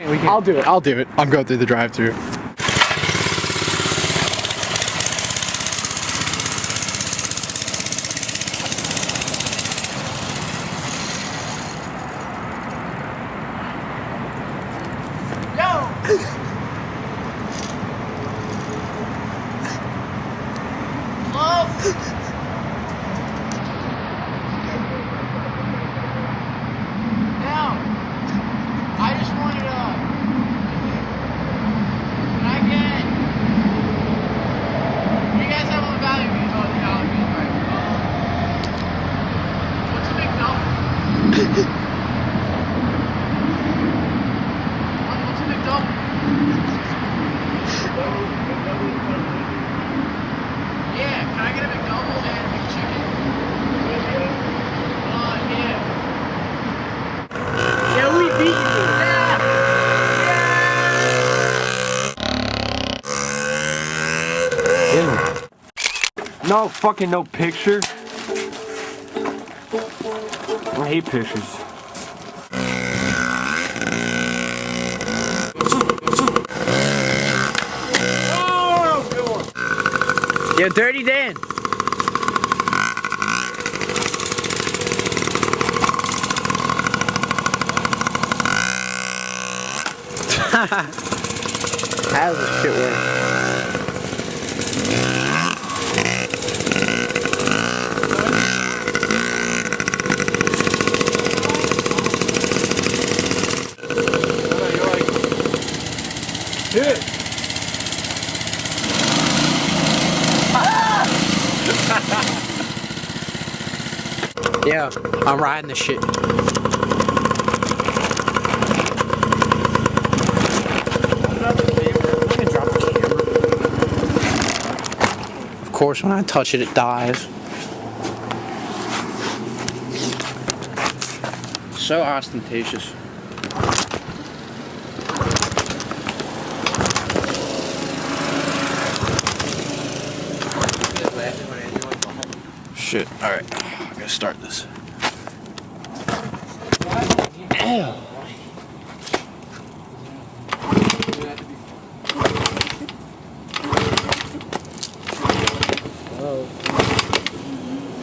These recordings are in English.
I'll do it. I'll do it. I'm going through the drive-thru. No fucking no picture. I hate pictures. Oh, good one. Yo, Dirty Dan. How's this shit work? Yeah, I'm riding this shit. Of course, when I touch it, it dies. So ostentatious. Shit. All right. I gotta start this.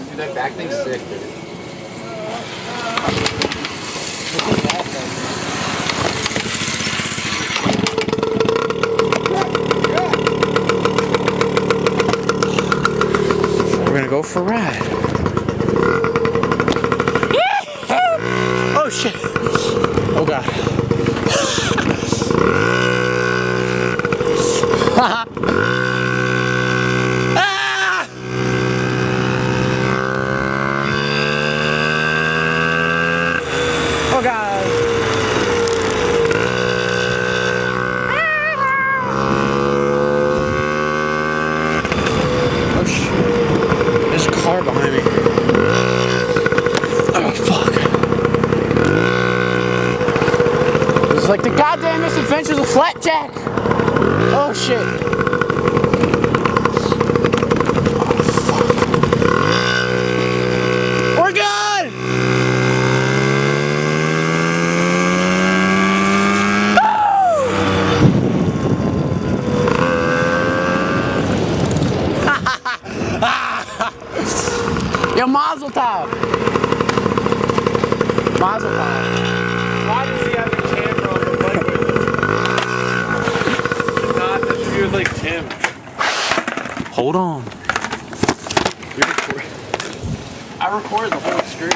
Dude, that back thing's sick, dude. We're gonna go for a ride. Oh shit! Oh god. Ah! Oh god. Oh shit. There's a car behind me. Oh fuck. It's like the goddamn misadventures of Flapjack. Oh shit. We're good! Yo, Mazel Tov! Mazel Tov. Why does he have a camera on the bike? Not that she was like Tim. Hold on. I recorded the whole street.